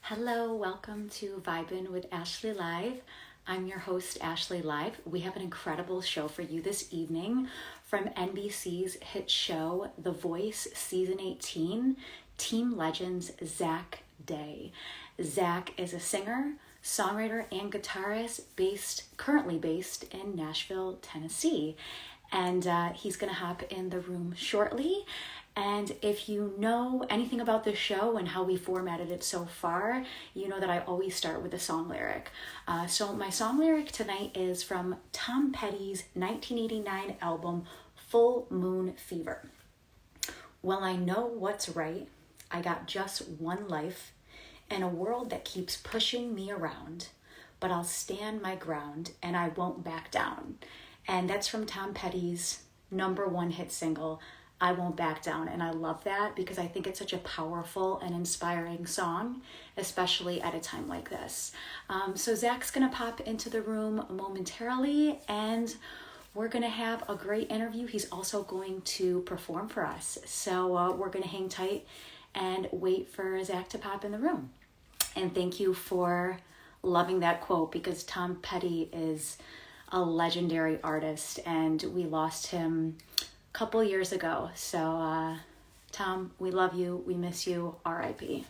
Hello, welcome to Vibin with Ashley Live. I'm your host, Ashley Live. We have an incredible show for you this evening from NBC's hit show, The Voice Season 18, Teen Legends Zach Day. Zach is a singer, songwriter, and guitarist currently based in Nashville, Tennessee. And he's going to hop in the room shortly. And if you know anything about the show and how we formatted it so far, you know that I always start with a song lyric. So my song lyric tonight is from Tom Petty's 1989 album, Full Moon Fever. Well, I know what's right. I got just one life in a world that keeps pushing me around, but I'll stand my ground and I won't back down. And that's from Tom Petty's #1 hit single, I Won't Back Down. And I love that because I think it's such a powerful and inspiring song, especially at a time like this. So Zach's going to pop into the room momentarily and we're going to have a great interview. He's also going to perform for us. So we're going to hang tight and wait for Zach to pop in the room. And thank you for loving that quote because Tom Petty is a legendary artist and we lost him couple years ago. So Tom, we love you, we miss you, RIP.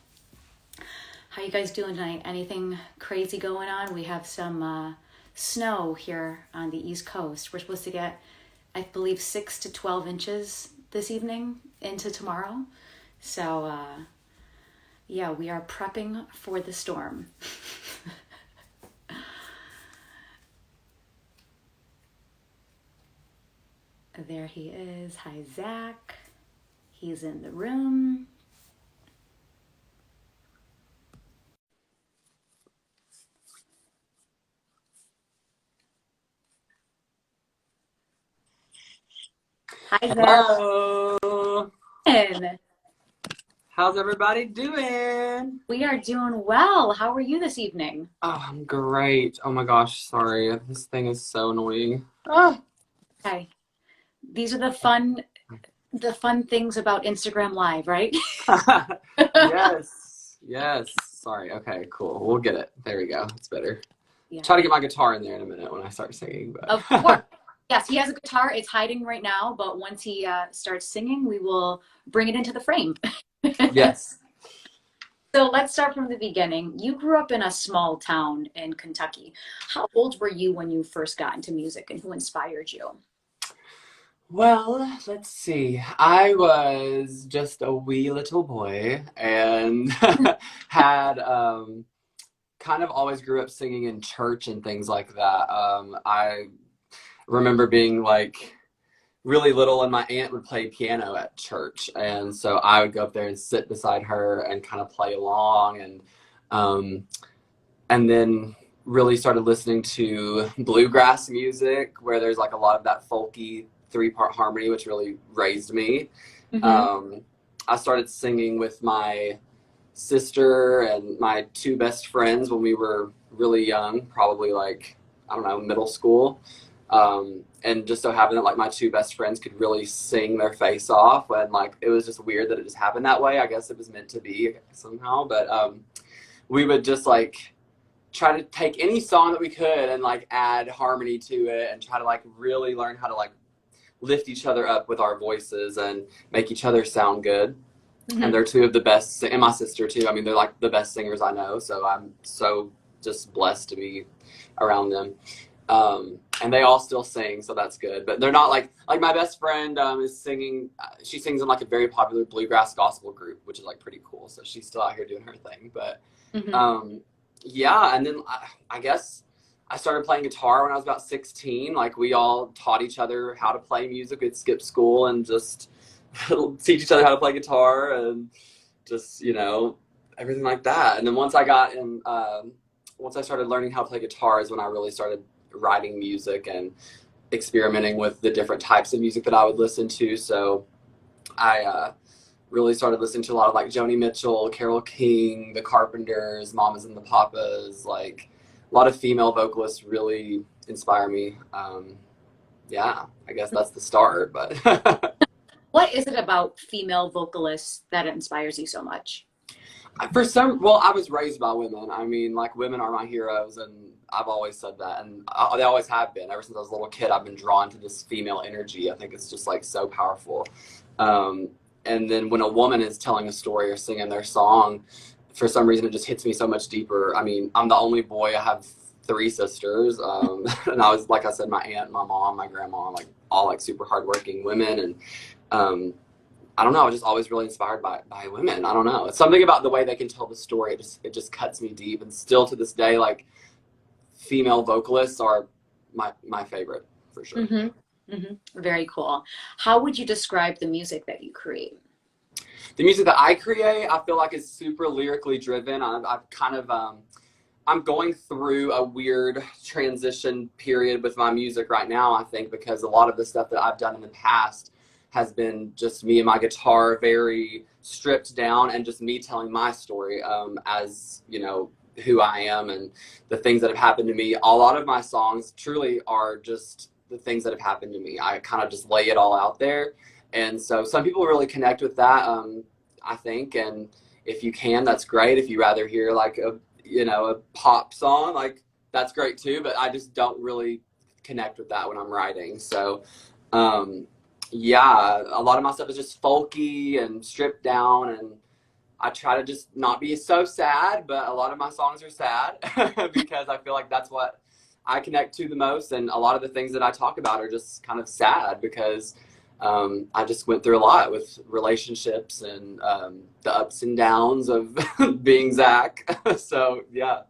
How you guys doing tonight? Anything crazy going on? We have some snow here on the East Coast. We're supposed to get, I believe, 6 to 12 inches this evening into tomorrow. So yeah, we are prepping for the storm. There he is. Hi, Zach. He's in the room. Hi, Zach. Hello. And How's everybody doing? we are doing well. How are you this evening? Oh, I'm great. Oh my gosh, sorry. This thing is so annoying. Ah. Okay. These are the fun things about Instagram Live, right? Yes. Sorry. Okay, cool. We'll get it. There we go. It's better. Yeah. Try to get my guitar in there in a minute when I start singing. But Of course. Yes, he has a guitar. It's hiding right now, but once he starts singing, we will bring it into the frame. Yes. So let's start from the beginning. You grew up in a small town in Kentucky. How old were you when you first got into music and who inspired you? Well, let's see. I was just a wee little boy and had kind of always grew up singing in church and things like that. I remember being like really little and my aunt would play piano at church. And so I would go up there and sit beside her and kind of play along um, and then really started listening to bluegrass music where there's like a lot of that folky 3-part harmony, which really raised me. Mm-hmm. I started singing with my sister and my 2 best friends when we were really young, probably like, I don't know, middle school. And just so happened that like my 2 best friends could really sing their face off, and like it was just weird that it just happened that way. I guess it was meant to be somehow, but we would just like try to take any song that we could and like add harmony to it and try to like really learn how to like lift each other up with our voices and make each other sound good. Mm-hmm. And they're 2 of the best, and my sister too. I mean, they're like the best singers I know, so I'm so just blessed to be around them. And they all still sing, so that's good. But they're not like my best friend is singing. She sings in like a very popular bluegrass gospel group, which is like pretty cool. So she's still out here doing her thing. But Mm-hmm. yeah, and then I guess I started playing guitar when I was about 16. Like we all taught each other how to play music. We'd skip school and just teach each other how to play guitar and just, everything like that. And then once I started learning how to play guitar is when I really started writing music and experimenting with the different types of music that I would listen to. So I really started listening to a lot of like Joni Mitchell, Carole King, The Carpenters, Mamas and the Papas. Like a lot of female vocalists really inspire me. Yeah, I guess that's the start, but What is it about female vocalists that inspires you so much? I was raised by women. I mean, like, women are my heroes, and I've always said that, and they always have been. Ever since I was a little kid, I've been drawn to this female energy. I think it's just, like, so powerful. And then when a woman is telling a story or singing their song, for some reason, it just hits me so much deeper. I mean, I'm the only boy. I have 3 sisters, and I was, like I said, my aunt, my mom, my grandma, like, all, like, super hardworking women, and I don't know. I was just always really inspired by women. I don't know. It's something about the way they can tell the story. It just cuts me deep. And still to this day, like, female vocalists are my favorite for sure. Mm-hmm. Mm-hmm. Very cool. How would you describe the music that you create? The music that I create, I feel like is super lyrically driven. I've kind of, I'm going through a weird transition period with my music right now, I think, because a lot of the stuff that I've done in the past has been just me and my guitar, very stripped down, and just me telling my story as, you know, who I am and the things that have happened to me. A lot of my songs truly are just the things that have happened to me. I kind of just lay it all out there. And so some people really connect with that, I think. And if you can, that's great. If you rather hear like a pop song, like, that's great too. But I just don't really connect with that when I'm writing. So, yeah, a lot of my stuff is just folky and stripped down, and I try to just not be so sad, but a lot of my songs are sad because I feel like that's what I connect to the most, and a lot of the things that I talk about are just kind of sad because I just went through a lot with relationships and the ups and downs of being Zach. So, yeah.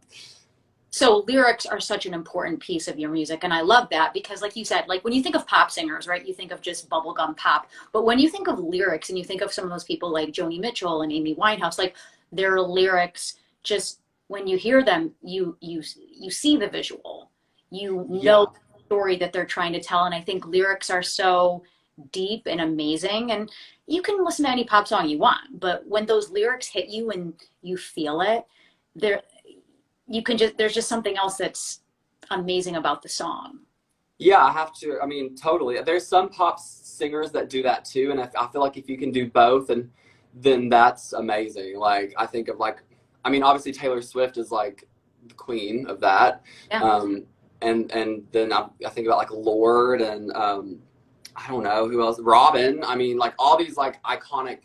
So lyrics are such an important piece of your music, and I love that because, like you said, like when you think of pop singers, right, you think of just bubblegum pop. But when you think of lyrics and you think of some of those people like Joni Mitchell and Amy Winehouse, like, their lyrics, just when you hear them, you see the visual, you know the story that they're trying to tell. And I think lyrics are so deep and amazing. And you can listen to any pop song you want, but when those lyrics hit you and you feel it, there's just something else that's amazing about the song. Yeah, I have to. I mean, totally. There's some pop singers that do that too, and I feel like if you can do both, and then that's amazing. Like, I think of, like, I mean, obviously Taylor Swift is like the queen of that. Yeah. And then I think about like Lorde and I don't know who else, Robin. I mean, like, all these like iconic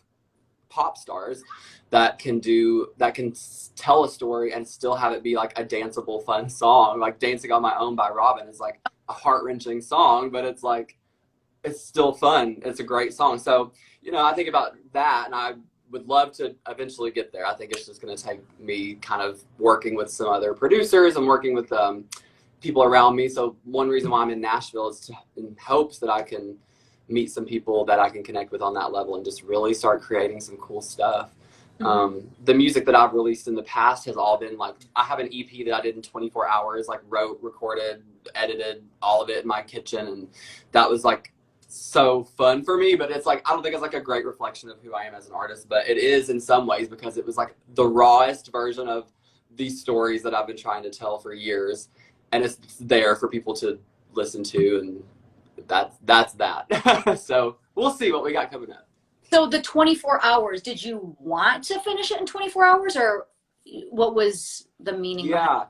pop stars that can tell a story and still have it be like a danceable, fun song. Like Dancing on My Own by Robin is like a heart-wrenching song, but it's like, it's still fun. It's a great song. So, you know, I think about that, and I would love to eventually get there. I think it's just going to take me kind of working with some other producers and working with people around me. So one reason why I'm in Nashville is in hopes that I can meet some people that I can connect with on that level and just really start creating some cool stuff. Mm-hmm. The music that I've released in the past has all been like, I have an EP that I did in 24 hours, like wrote, recorded, edited, all of it in my kitchen. And that was like so fun for me, but it's like, I don't think it's like a great reflection of who I am as an artist, but it is in some ways because it was like the rawest version of these stories that I've been trying to tell for years. And it's there for people to listen to, and that's that. So we'll see what we got coming up. So the 24 hours, did you want to finish it in 24 hours, or what was the meaning? Yeah,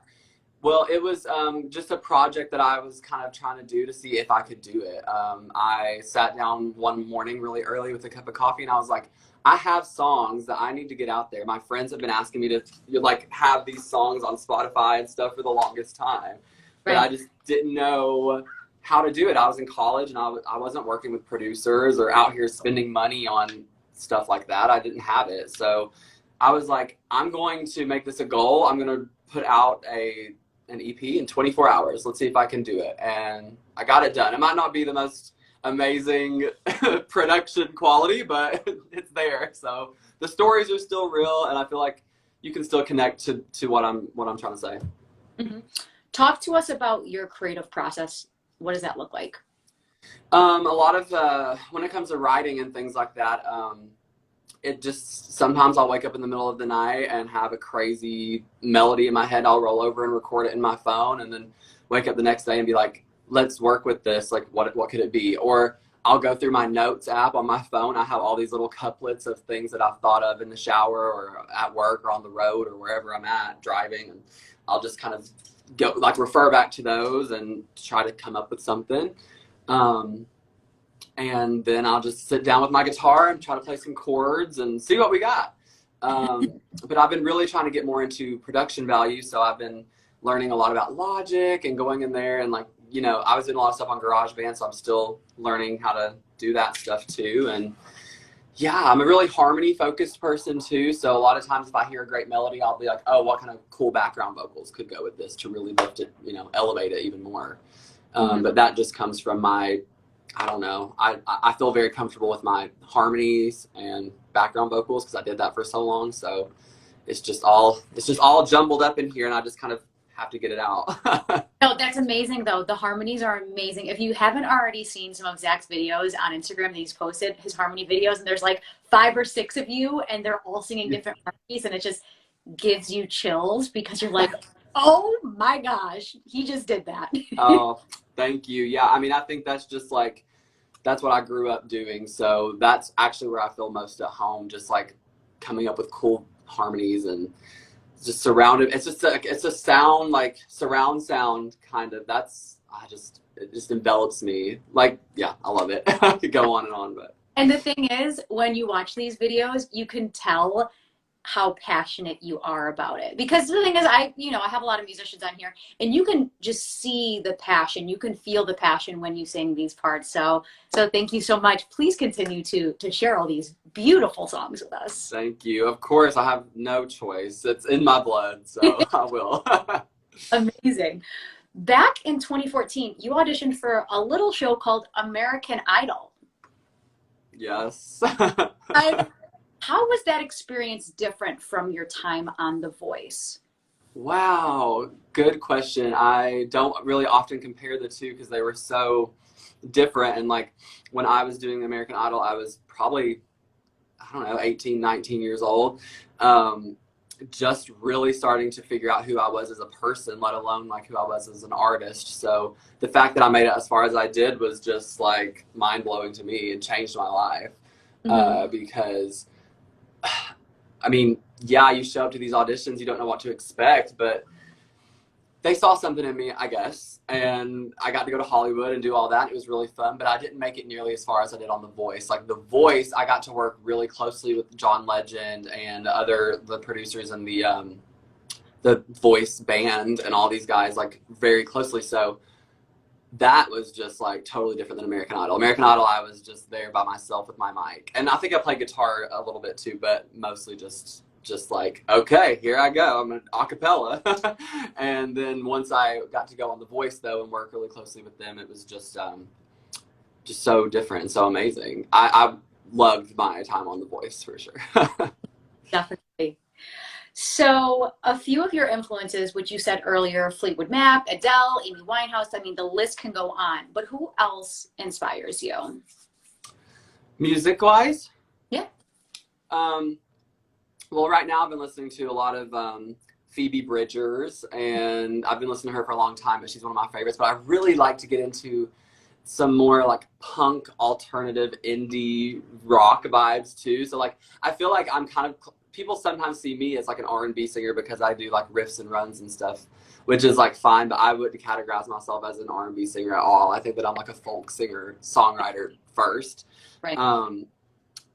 well, it was just a project that I was kind of trying to do to see if I could do it. I sat down one morning really early with a cup of coffee, and I was like, I have songs that I need to get out there. My friends have been asking me to like have these songs on Spotify and stuff for the longest time, but I just didn't know how to do it. I was in college, and I wasn't working with producers or out here spending money on stuff like that. I didn't have it. So I was like, I'm going to make this a goal. I'm going to put out an EP in 24 hours. Let's see if I can do it. And I got it done. It might not be the most amazing production quality, but it's there. So the stories are still real, and I feel like you can still connect to what I'm trying to say. Mm-hmm. Talk to us about your creative process. What does that look like? A lot of when it comes to writing and things like that, it just, sometimes I'll wake up in the middle of the night and have a crazy melody in my head. I'll roll over and record it in my phone, and then wake up the next day and be like, let's work with this. Like, what could it be? Or I'll go through my notes app on my phone. I have all these little couplets of things that I've thought of in the shower or at work or on the road or wherever I'm at driving. And I'll just kind of go like refer back to those and try to come up with something. And then I'll just sit down with my guitar and try to play some chords and see what we got. But I've been really trying to get more into production value. So I've been learning a lot about Logic and going in there and like, you know, I was doing a lot of stuff on GarageBand, so I'm still learning how to do that stuff too. And yeah, I'm a really harmony focused person too. So a lot of times if I hear a great melody, I'll be like, oh, what kind of cool background vocals could go with this to really lift it, you know, elevate it even more. But that just comes from my, I don't know, I feel very comfortable with my harmonies and background vocals because I did that for so long. So it's just all jumbled up in here and I just kind of have to get it out. No, that's amazing though. The harmonies are amazing. If you haven't already seen some of Zach's videos on Instagram that he's posted, his harmony videos, and there's like 5 or 6 of you and they're all singing different harmonies and it just gives you chills because you're like, oh my gosh, he just did that. Oh, thank you. Yeah, I mean, I think that's just like, that's what I grew up doing. So that's actually where I feel most at home, just like coming up with cool harmonies and just surrounded. It's a sound, like surround sound kind of. It just envelops me. Like, yeah, I love it. I could go on and on, but. And the thing is, when you watch these videos, you can tell how passionate you are about it. Because the thing is, I have a lot of musicians on here and you can just see the passion. You can feel the passion when you sing these parts. So thank you so much. Please continue to share all these beautiful songs with us. Thank you. Of course, I have no choice. It's in my blood, so I will. Amazing. Back in 2014, you auditioned for a little show called American Idol. Yes. How was that experience different from your time on The Voice? Wow, good question. I don't really often compare the two because they were so different. And like when I was doing American Idol, I was probably, I don't know, 18, 19 years old. Just really starting to figure out who I was as a person, let alone like who I was as an artist. So the fact that I made it as far as I did was just like mind blowing to me and changed my life. Because I mean, yeah, you show up to these auditions, you don't know what to expect, but they saw something in me, I guess. And I got to go to Hollywood and do all that. It was really fun, but I didn't make it nearly as far as I did on The Voice. Like The Voice, I got to work really closely with John Legend and the producers and the Voice band and all these guys, like very closely. So that was just like totally different than American Idol. American Idol, I was just there by myself with my mic. And I think I played guitar a little bit too, but mostly just like, okay, here I go. I'm an a cappella. And then once I got to go on The Voice though and work really closely with them, it was just so different and so amazing. I loved my time on The Voice for sure. Definitely. So a few of your influences, which you said earlier, Fleetwood Mac, Adele, Amy Winehouse, I mean, the list can go on, but who else inspires you? Music-wise? Yeah. Well, right now I've been listening to a lot of Phoebe Bridgers, and I've been listening to her for a long time, but she's one of my favorites. But I really like to get into some more like punk, alternative, indie rock vibes too. So like, I feel like I'm kind of, people sometimes see me as like an R&B singer because I do like riffs and runs and stuff, which is like fine, but I wouldn't categorize myself as an R&B singer at all. I think that I'm like a folk singer, songwriter first. Right.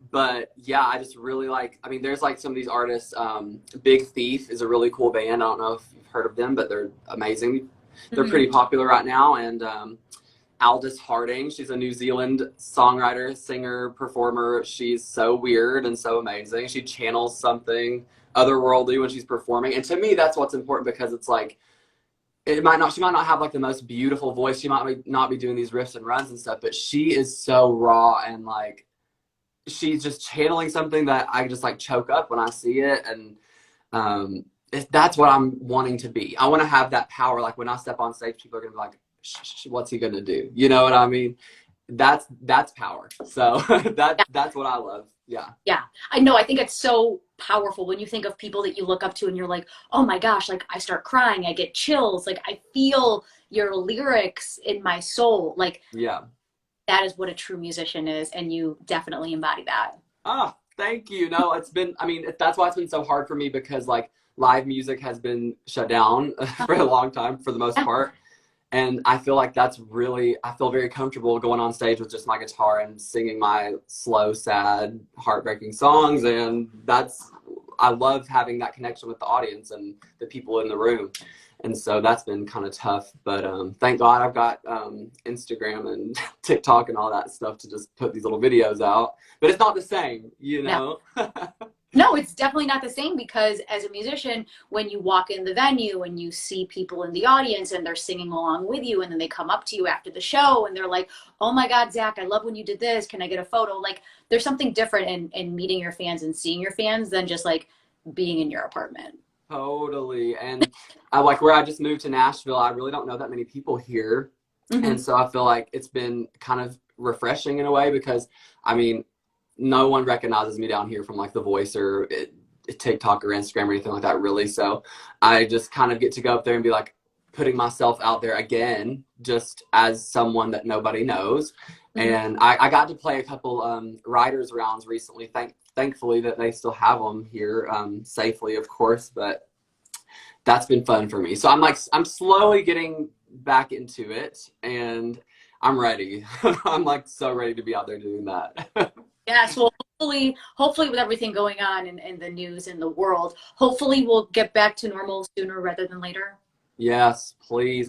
But yeah, I just really like, I mean, there's like some of these artists, Big Thief is a really cool band. I don't know if you've heard of them, but they're amazing. They're pretty popular right now. And Aldous Harding, she's a New Zealand songwriter, singer, performer. She's so weird and so amazing. She channels something otherworldly when she's performing. And to me, that's what's important because it's like, she might not have like the most beautiful voice. She might not be doing these riffs and runs and stuff, but she is so raw and like, she's just channeling something that I just like choke up when I see it. And that's what I'm wanting to be. I want to have that power. Like when I step on stage, people are going to be like, what's he going to do? You know what I mean? That's power. So that's what I love. Yeah. Yeah. I know. I think it's so powerful when you think of people that you look up to and you're like, oh my gosh, like I start crying, I get chills. Like I feel your lyrics in my soul. Like, yeah. that is what a true musician is, and you definitely embody that. Ah, thank you. No, it's been, I mean, that's why it's been so hard for me because like live music has been shut down for a long time for the most part. And I feel like that's really, I feel very comfortable going on stage with just my guitar and singing my slow, sad, heartbreaking songs. And I love having that connection with the audience and the people in the room. And so that's been kind of tough. But thank God I've got Instagram and TikTok and all that stuff to just put these little videos out. But it's not the same, you know? No, it's definitely not the same, because as a musician, when you walk in the venue and you see people in the audience and they're singing along with you, and then they come up to you after the show and they're like, oh my God, Zach, I love when you did this. Can I get a photo? Like, there's something different in meeting your fans and seeing your fans than just like being in your apartment. Totally. And I like where I just moved to Nashville, I really don't know that many people here. And so I feel like it's been kind of refreshing in a way because, I mean, no one recognizes me down here from like The Voice or TikTok or Instagram or anything like that, really. So I just kind of get to go up there and be like putting myself out there again, just as someone that nobody knows. And I got to play a couple writers rounds recently. Thankfully that they still have them here safely, of course, but that's been fun for me. So I'm slowly getting back into it, and I'm ready. I'm like so ready to be out there doing that. Yes, well, hopefully with everything going on in the news in the world, hopefully we'll get back to normal sooner rather than later. Yes, please.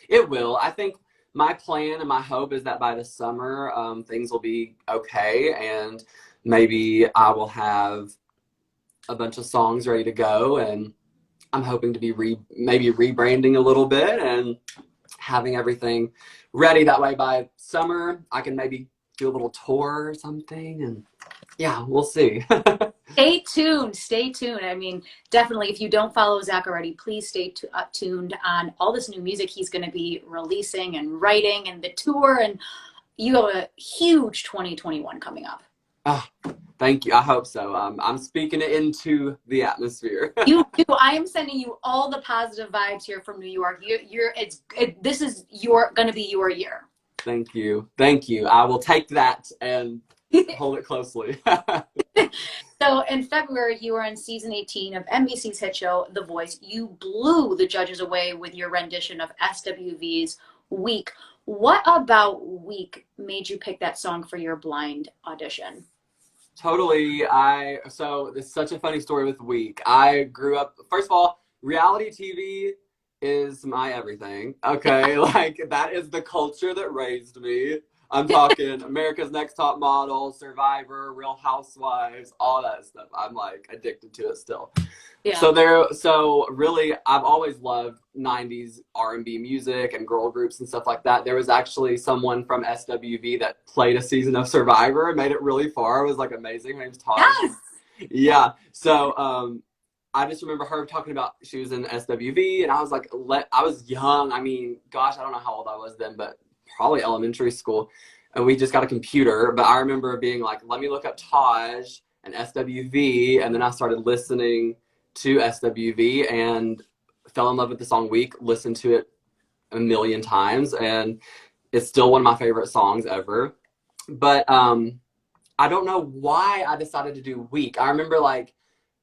It will. I think my plan and my hope is that by the summer, things will be okay, and maybe I will have a bunch of songs ready to go, and I'm hoping to be maybe rebranding a little bit and having everything ready. That way by summer, I can maybe do a little tour or something, and yeah, we'll see. Stay tuned. Stay tuned. I mean, definitely, if you don't follow Zach already, please stay tuned on all this new music he's going to be releasing and writing and the tour. And you have a huge 2021 coming up. Oh, thank you. I hope so. I'm speaking it into the atmosphere. You do. I am sending you all the positive vibes here from New York. This is going to be your year. Thank you. Thank you. I will take that and hold it closely. So in February, you were in season 18 of NBC's hit show, The Voice. You blew the judges away with your rendition of SWV's Weak. What about Weak made you pick that song for your blind audition? Totally. So it's such a funny story with Weak. I grew up, first of all, reality TV is my everything. Okay. Like that is the culture that raised me. I'm talking America's Next Top Model, Survivor, Real Housewives, all that stuff. I'm like addicted to it still. Yeah. So really, I've always loved 90s R&B music and girl groups and stuff like that. There was actually someone from SWV that played a season of Survivor and made it really far. It was like amazing. Her name's Todd. Yes. Yeah. So I just remember her talking about she was in SWV, and I was like, I was young. I mean, gosh, I don't know how old I was then, but probably elementary school. And we just got a computer. But I remember being like, let me look up Taj and SWV. And then I started listening to SWV and fell in love with the song Weak, listened to it a million times. And it's still one of my favorite songs ever. But I don't know why I decided to do Weak. I remember like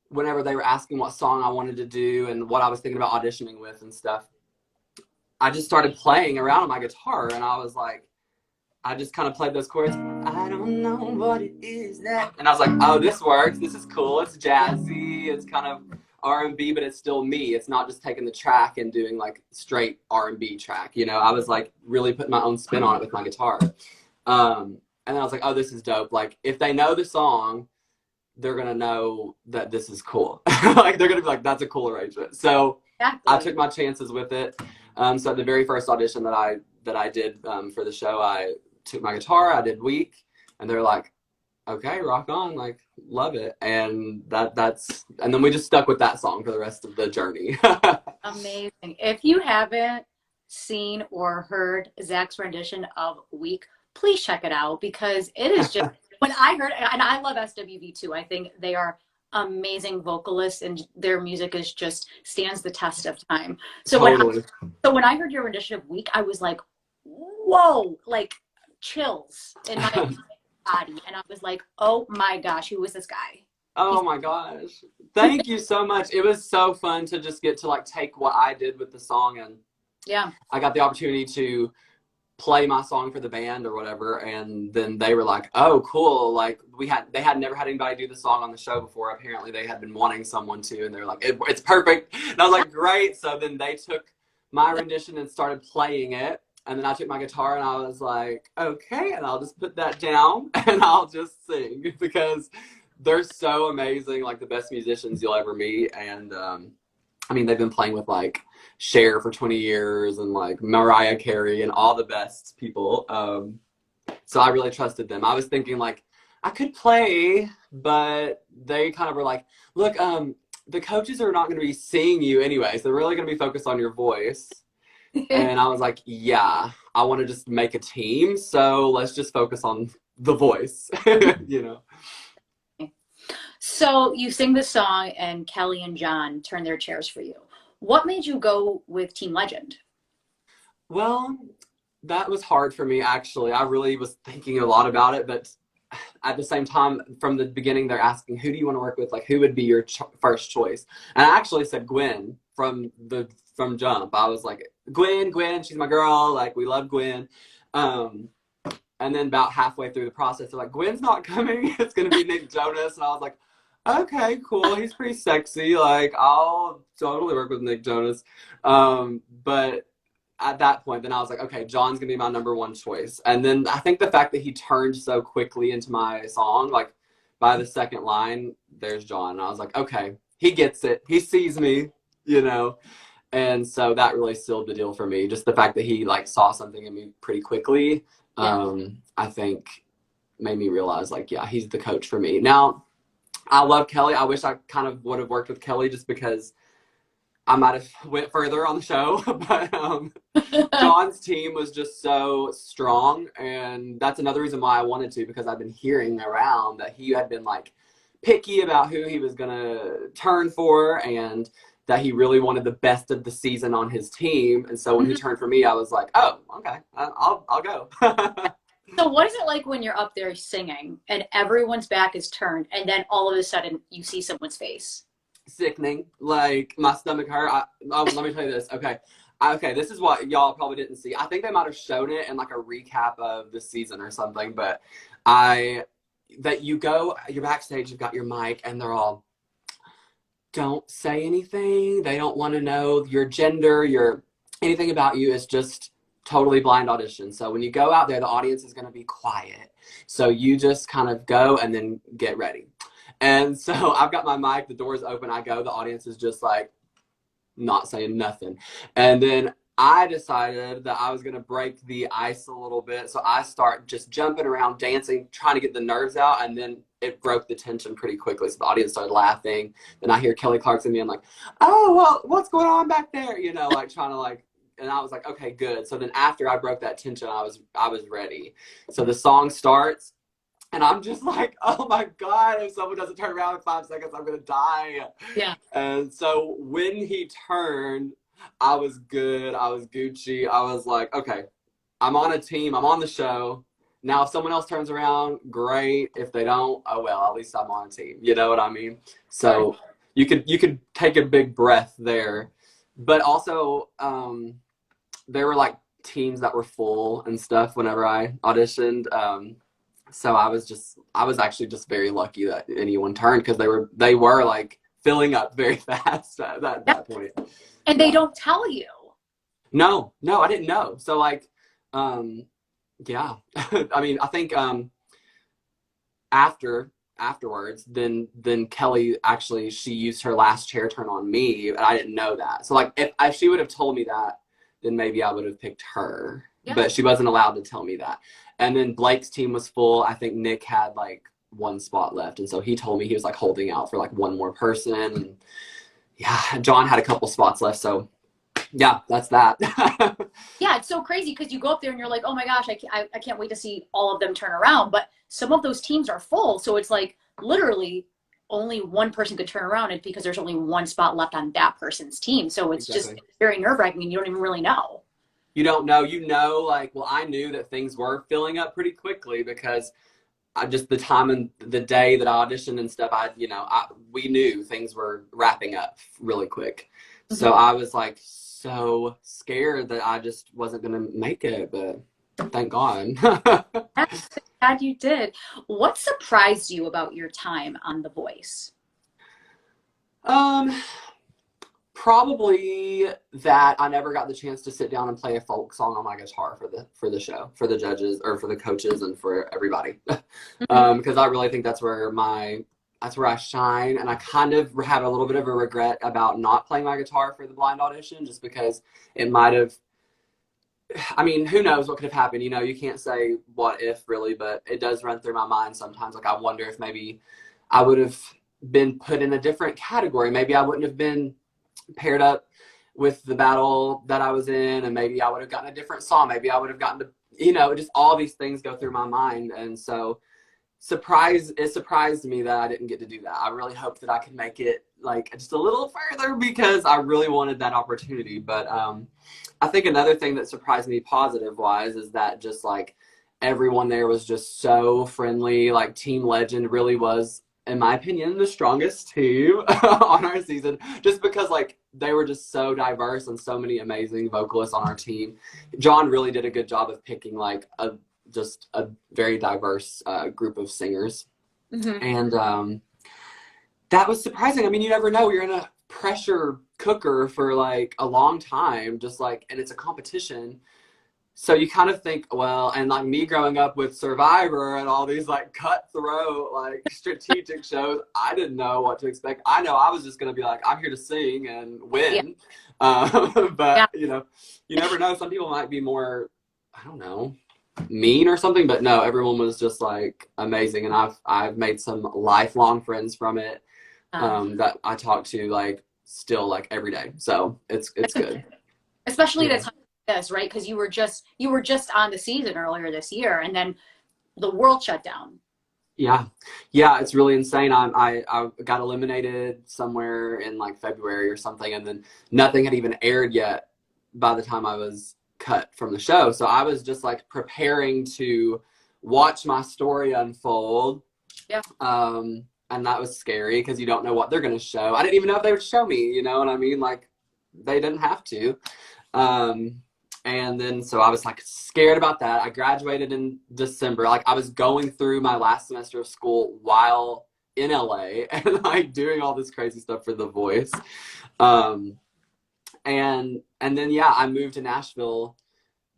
whenever they were asking what song I wanted to do and what I was thinking about auditioning with and stuff, I just started playing around on my guitar, and I was like, I just kind of played those chords. I don't know what it is that. And I was like, oh, this works. This is cool. It's jazzy. It's kind of R&B, but it's still me. It's not just taking the track and doing like straight R&B track. You know, I was like really putting my own spin on it with my guitar. And then I was like, oh, this is dope. Like if they know the song, they're going to know that this is cool. Like they're going to be like, that's a cool arrangement. So I took my chances with it. So at the very first audition that I did for the show, I took my guitar, I did Weak, and they're like, okay, rock on, like, love it. And and then we just stuck with that song for the rest of the journey. Amazing. If you haven't seen or heard Zach's rendition of Weak, please check it out, because it is just, when I heard, and I love SWV too, I think they are amazing vocalists and their music is just stands the test of time. So totally. When I heard your rendition of Weak, I was like, whoa, like chills in my body. And I was like, oh my gosh, who is this guy? Oh my gosh. Thank you so much. It was so fun to just get to like take what I did with the song, and yeah, I got the opportunity to play my song for the band or whatever, and then they were like, oh cool, like they had never had anybody do the song on the show before. Apparently they had been wanting someone to, and they were like, it's perfect. And I was like, great. So then they took my rendition and started playing it, and then I took my guitar and I was like, okay, and I'll just put that down and I'll just sing, because they're so amazing, like the best musicians you'll ever meet. And I mean, they've been playing with like Cher for 20 years and like Mariah Carey and all the best people. So I really trusted them. I was thinking like I could play, but they kind of were like, look, the coaches are not going to be seeing you anyway, so they're really going to be focused on your voice. And I was like, yeah, I want to just make a team, so let's just focus on the voice, you know. So you sing this song and Kelly and John turn their chairs for you. What made you go with Team Legend? Well, that was hard for me, actually. I really was thinking a lot about it, but at the same time, from the beginning, they're asking, who do you want to work with? Like, who would be your first choice? And I actually said Gwen from jump. I was like, Gwen, she's my girl. Like, we love Gwen. And then about halfway through the process, they're like, Gwen's not coming. It's going to be Nick Jonas. And I was like, okay, cool. He's pretty sexy. Like, I'll totally work with Nick Jonas. But at that point, then I was like, okay, John's going to be my number one choice. And then I think the fact that he turned so quickly into my song, like by the second line, there's John. And I was like, okay, he gets it. He sees me, you know? And so that really sealed the deal for me. Just the fact that he like saw something in me pretty quickly, I think made me realize like, yeah, he's the coach for me. Now, I love Kelly. I wish I kind of would have worked with Kelly just because I might have went further on the show. But John's team was just so strong. And that's another reason why I wanted to, because I've been hearing around that he had been like picky about who he was going to turn for, and that he really wanted the best of the season on his team. And so when he turned for me, I was like, oh, okay, I'll go. So what is it like when you're up there singing and everyone's back is turned and then all of a sudden you see someone's face? Sickening. Like, my stomach hurt. Let me tell you this. Okay, this is what y'all probably didn't see. I think they might have shown it in like a recap of the season or something, but you're backstage, you've got your mic, and they're all, don't say anything. They don't want to know your gender, anything about you. Is just totally blind audition. So when you go out there, the audience is going to be quiet. So you just kind of go and then get ready. And so I've got my mic, the door's open, I go, the audience is just like not saying nothing. And then I decided that I was going to break the ice a little bit. So I start just jumping around, dancing, trying to get the nerves out. And then it broke the tension pretty quickly. So the audience started laughing. Then I hear Kelly Clarkson being like, oh, well, what's going on back there? You know, like trying to like, and I was like, okay, good. So then after I broke that tension, I was ready. So the song starts and I'm just like, oh my God, if someone doesn't turn around in 5 seconds, I'm going to die. Yeah. And so when he turned, I was good. I was Gucci. I was like, okay, I'm on a team. I'm on the show. Now, if someone else turns around, great. If they don't, oh well, at least I'm on a team. You know what I mean? So you could take a big breath there. But also, there were like teams that were full and stuff whenever I auditioned. So I was actually just very lucky that anyone turned, because they were like filling up very fast at that point. And they don't tell you. No, I didn't know. So like, yeah. I mean, I think afterwards, then Kelly actually, she used her last chair turn on me, and I didn't know that. So like, if she would have told me that, then maybe I would have picked her. Yeah. But she wasn't allowed to tell me that. And then Blake's team was full. I think Nick had like one spot left, and so he told me he was like holding out for like one more person. And yeah, John had a couple spots left, so yeah, that's that. Yeah, it's so crazy because you go up there and you're like, oh my gosh, I can't wait to see all of them turn around. But some of those teams are full, so it's like literally only one person could turn around, it because there's only one spot left on that person's team. So it's just very nerve-wracking, and you don't even really know. you don't know, like, well, I knew that things were filling up pretty quickly because I just, the time and the day that I auditioned and stuff, we knew things were wrapping up really quick. So Mhm. I was like so scared that I just wasn't going to make it, but thank God. I'm glad you did. What surprised you about your time on The Voice? Um, Probably that I never got the chance to sit down and play a folk song on my guitar for the show, for the judges or for the coaches and for everybody. Mhm. Because I really think that's where I shine, and I kind of had a little bit of a regret about not playing my guitar for the blind audition, just because it might have. I mean, who knows what could have happened? You can't say what if really, but it does run through my mind sometimes. Like I wonder if maybe I would have been put in a different category. Maybe I wouldn't have been paired up with the battle that I was in, and maybe I would have gotten a different song. Maybe I would have gotten to, just all these things go through my mind. And so it surprised me that I didn't get to do that. I really hoped that I could make it like just a little further because I really wanted that opportunity. But I think another thing that surprised me positive wise is that just like everyone there was just so friendly. Like Team Legend really was, in my opinion, the strongest team on our season, just because like they were just so diverse and so many amazing vocalists on our team. John really did a good job of picking like just a very diverse group of singers. Mhm. And that was surprising. I mean, you never know. You're in a pressure cooker for like a long time, just like, and it's a competition. So you kind of think, well, and like me growing up with Survivor and all these like cutthroat, like strategic shows, I didn't know what to expect. I know I was just going to be like, I'm here to sing and Yeah. win. Yeah. But, you never know. Some people might be more, I don't know, mean or something, but no, everyone was just like amazing. And I've made some lifelong friends from it that I talk to like still like every day. So it's good. Especially at Yeah. a time like this, right? Because you were just on the season earlier this year, and then the world shut down. Yeah. Yeah, it's really insane. I got eliminated somewhere in like February or something, and then nothing had even aired yet by the time I was cut from the show. So I was just like preparing to watch my story unfold. Yeah. And that was scary because you don't know what they're going to show. I didn't even know if they would show me, you know what I mean? Like they didn't have to. Um, and then so I was like scared about that. I graduated in December. Like I was going through my last semester of school while in LA and like doing all this crazy stuff for The Voice. Um, and then yeah, I moved to Nashville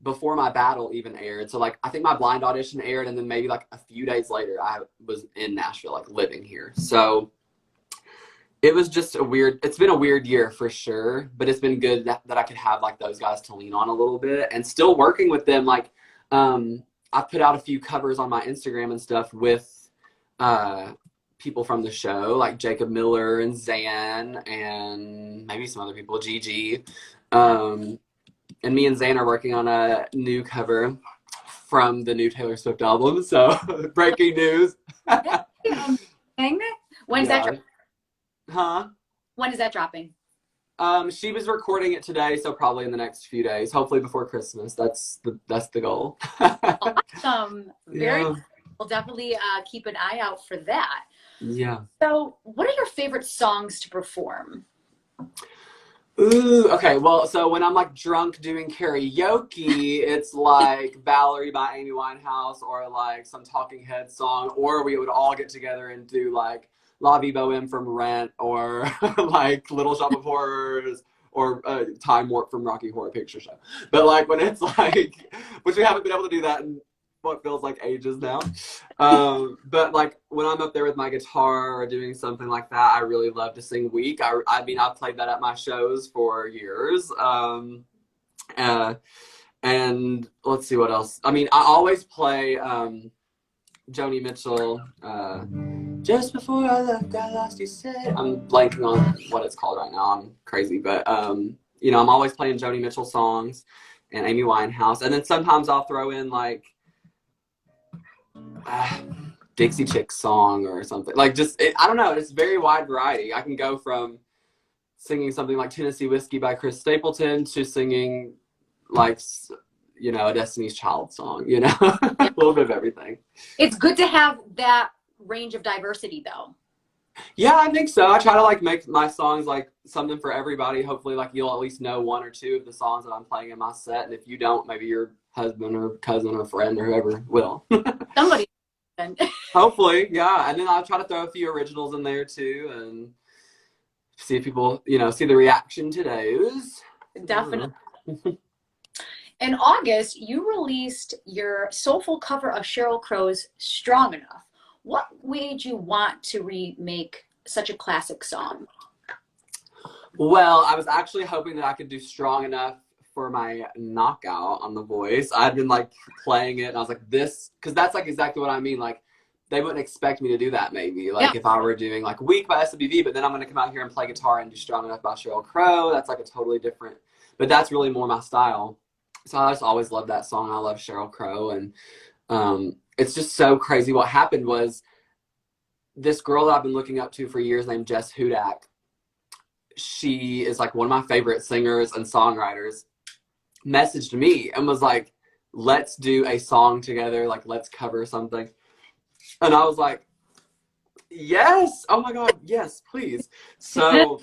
before my battle even aired. So like I think my blind audition aired, and then maybe like a few days later I was in Nashville, like living here. So it was just it's been a weird year for sure, but it's been good that I could have like those guys to lean on a little bit and still working with them. Like I've put out a few covers on my Instagram and stuff with people from the show, like Jacob Miller and Zan and maybe some other people, Gigi. And me and Zan are working on a new cover from the new Taylor Swift album. So breaking news. When's that? Huh? When is that dropping? She was recording it today, so probably in the next few days, hopefully before Christmas. That's the goal. Awesome. Very Yeah. cool. We'll definitely keep an eye out for that. Yeah. So, what are your favorite songs to perform? Ooh, okay. Well, so when I'm like drunk doing karaoke, it's like Valerie by Amy Winehouse or like some Talking Heads song, or we would all get together and do like La Vie Boheme from Rent or like Little Shop of Horrors or Time Warp from Rocky Horror Picture Show. But like when it's like, which we haven't been able to do that in what feels like ages now. But like when I'm up there with my guitar or doing something like that, I really love to sing Weak. I mean, I've played that at my shows for years. And let's see what else. I mean, I always play Joni Mitchell. Just before I left, I lost you said. I'm blanking on what it's called right now. I'm crazy, but I'm always playing Joni Mitchell songs and Amy Winehouse, and then sometimes I'll throw in like Dixie Chicks song or something. Like I don't know. It's very wide variety. I can go from singing something like Tennessee Whiskey by Chris Stapleton to singing like, you know, a Destiny's Child song, you know, a little bit of everything. It's good to have that range of diversity, though. Yeah, I think so. I try to like make my songs like something for everybody. Hopefully, like you'll at least know one or two of the songs that I'm playing in my set, and if you don't, maybe your husband or cousin or friend or whoever will. Somebody. Hopefully, yeah. And then I'll try to throw a few originals in there too, and see if people, you know, see the reaction to those. Definitely. In August, you released your soulful cover of Sheryl Crow's Strong Enough. What made you want to remake such a classic song? Well, I was actually hoping that I could do Strong Enough for my knockout on The Voice. I'd been like playing it and I was like, this, because that's like exactly what I mean. Like, they wouldn't expect me to do that maybe. Like, if I were doing like Weak by SWV, but then I'm going to come out here and play guitar and do Strong Enough by Sheryl Crow. That's like a totally different, but that's really more my style. So I just always loved that song. I love Sheryl Crow. And it's just so crazy. What happened was this girl that I've been looking up to for years named Jess Hudak. She is like one of my favorite singers and songwriters, messaged me and was like, let's do a song together. Like, let's cover something. And I was like, yes. Oh my God. Yes, please. So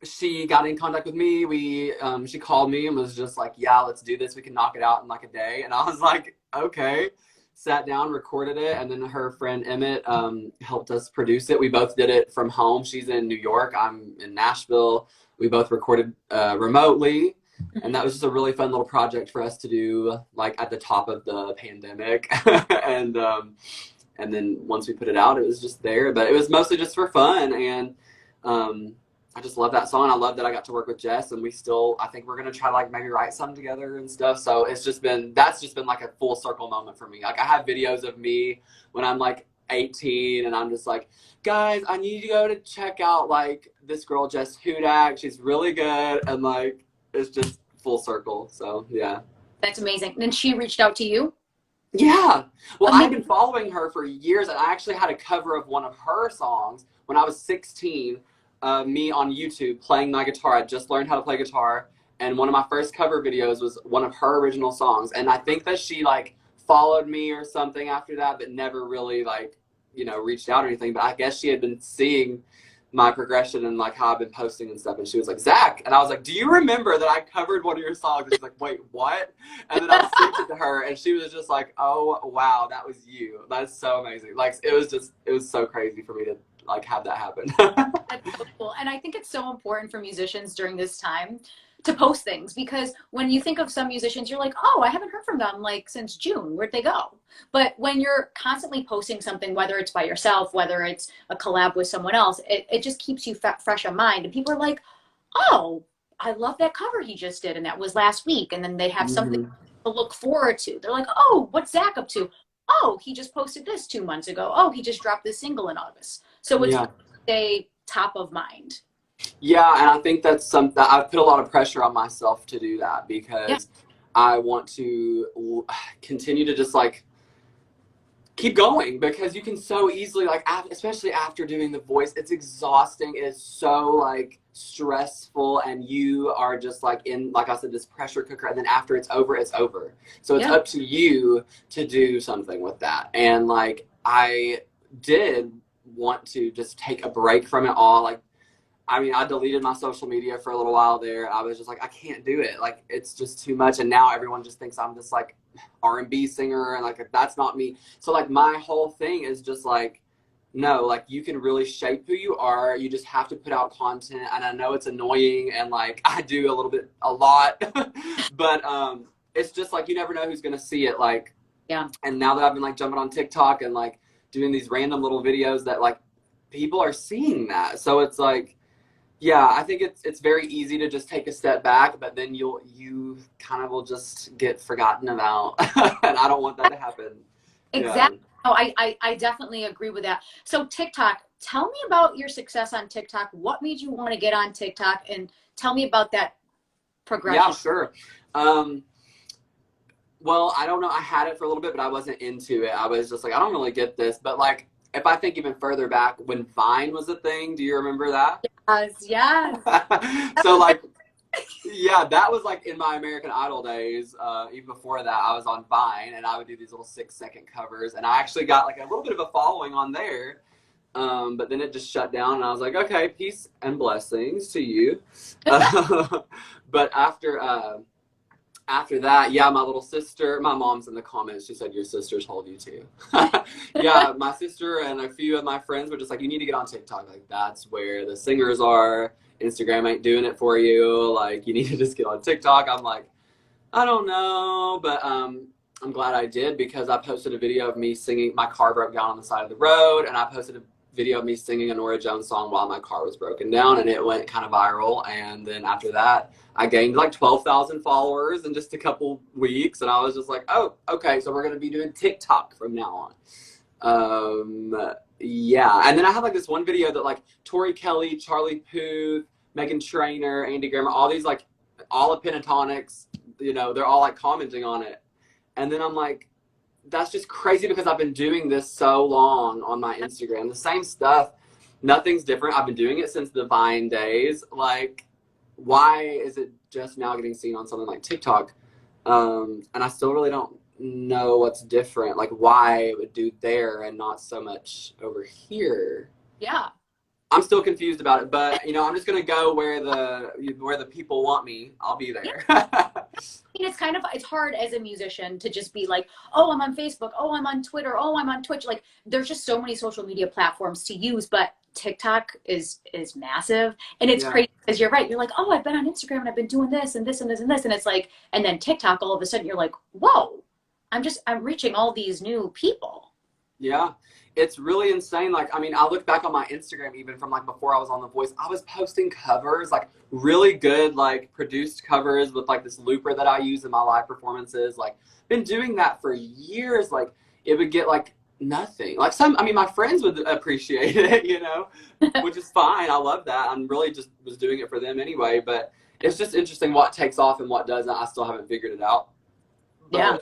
she got in contact with me. She called me and was just like, yeah, let's do this. We can knock it out in like a day. And I was like, okay. Sat down, recorded it, and then her friend Emmett helped us produce it. We both did it from home. She's in New York. I'm in Nashville. We both recorded remotely, and that was just a really fun little project for us to do, like at the top of the pandemic. And then once we put it out, it was just there. But it was mostly just for fun, and I just love that song. I love that I got to work with Jess, and I think we're going to try to like maybe write something together and stuff. So that's just been like a full circle moment for me. Like, I have videos of me when I'm like 18 and I'm just like, guys, I need you to go to check out like this girl, Jess Hudak. She's really good. And like, it's just full circle. So yeah. That's amazing. And she reached out to you? Yeah. Well, I've been following her for years, and I actually had a cover of one of her songs when I was 16. Me on YouTube playing my guitar. I just learned how to play guitar, and one of my first cover videos was one of her original songs. And I think that she like followed me or something after that, but never really like, you know, reached out or anything. But I guess she had been seeing my progression and like how I've been posting and stuff. And she was like, Zach, and I was like, do you remember that I covered one of your songs? And she's like, wait, what? And then I sent it to her, and she was just like, oh wow, that was you. That's so amazing. Like, it was so crazy for me to like have that happen. That's so cool. And I think it's so important for musicians during this time to post things, because when you think of some musicians, you're like, oh, I haven't heard from them like since June. Where'd they go? But when you're constantly posting something, whether it's by yourself, whether it's a collab with someone else, it just keeps you fresh in mind. And people are like, oh, I love that cover he just did, and that was last week. And then they have something to look forward to. They're like, oh, what's Zach up to? Oh, he just posted this 2 months ago. Oh, he just dropped this single in August. So it's stay top of mind. Yeah, and I think that's something I've put a lot of pressure on myself to do that, because I want to continue to just like keep going, because you can so easily like, especially after doing The Voice, it's exhausting. It is so like stressful, and you are just like in, like I said, this pressure cooker, and then after it's over, it's over. So it's up to you to do something with that. And like, I did want to just take a break from it all. Like, I mean, I deleted my social media for a little while there. I was just like, I can't do it. Like, it's just too much. And now everyone just thinks I'm this like R&B singer, and like, that's not me. So like, my whole thing is just like, no, like, you can really shape who you are. You just have to put out content. And I know it's annoying, and like, I do a lot, but it's just like, you never know who's going to see it. Like, and now that I've been like jumping on TikTok and like doing these random little videos, that like people are seeing that. So it's like, yeah, I think it's very easy to just take a step back, but then you kind of will just get forgotten about. And I don't want that to happen. Exactly. Oh, I definitely agree with that. So TikTok, tell me about your success on TikTok. What made you want to get on TikTok, and tell me about that progression? Yeah, sure. Well, I don't know. I had it for a little bit, but I wasn't into it. I was just like, I don't really get this. But like, if I think even further back, when Vine was a thing, do you remember that? Yes. So like, Yeah, that was like in my American Idol days. Even before that, I was on Vine, and I would do these little 6-second covers, and I actually got like a little bit of a following on there. But then it just shut down, and I was like, okay, peace and blessings to you. But after that, yeah, my little sister, my mom's in the comments, she said, your sisters hold you too. Yeah, my sister and a few of my friends were just like, you need to get on TikTok. Like, that's where the singers are. Instagram ain't doing it for you. Like, you need to just get on TikTok. I'm like, I don't know. But I'm glad I did, because I posted a video of me singing. My car broke down on the side of the road, and I posted a video of me singing a Norah Jones song while my car was broken down, and it went kind of viral. And then after that, I gained like 12,000 followers in just a couple weeks, and I was just like, oh, okay, so we're going to be doing TikTok from now on. Yeah, and then I have like this one video that like Tori Kelly, Charlie Puth, Megan Trainor, Andy Grammer, all these like, all of Pentatonics, you know, they're all like commenting on it. And then I'm like, that's just crazy, because I've been doing this so long on my Instagram. The same stuff. Nothing's different. I've been doing it since the Vine days. Like, why is it just now getting seen on something like TikTok? And I still really don't know what's different. Like, why it would do there and not so much over here. Yeah. I'm still confused about it, but you know, I'm just gonna go where the people want me. I'll be there. I mean, it's hard as a musician to just be like, oh, I'm on Facebook, oh, I'm on Twitter, oh, I'm on Twitch. Like, there's just so many social media platforms to use, but TikTok is massive. And it's crazy, because you're right. You're like, oh, I've been on Instagram and I've been doing this and this and this and this. And it's like, and then TikTok, all of a sudden you're like, whoa, I'm reaching all these new people. Yeah. It's really insane. Like, I mean, I look back on my Instagram, even from like before I was on The Voice, I was posting covers, like really good, like produced covers with like this looper that I use in my live performances. Like, been doing that for years. Like, it would get like nothing. Like, my friends would appreciate it, you know, which is fine. I love that. I'm really just was doing it for them anyway. But it's just interesting what takes off and what doesn't. I still haven't figured it out. But yeah.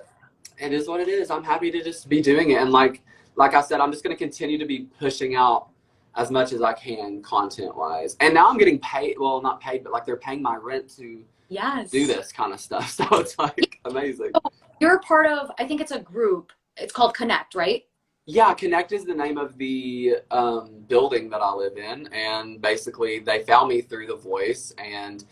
It is what it is. I'm happy to just be doing it. And like I said, I'm just going to continue to be pushing out as much as I can content-wise. And now I'm getting paid. Well, not paid, but like they're paying my rent to do this kind of stuff. So it's like amazing. So you're part of, I think it's a group. It's called Connect, right? Yeah, Connect is the name of the building that I live in. And basically they found me through The Voice. And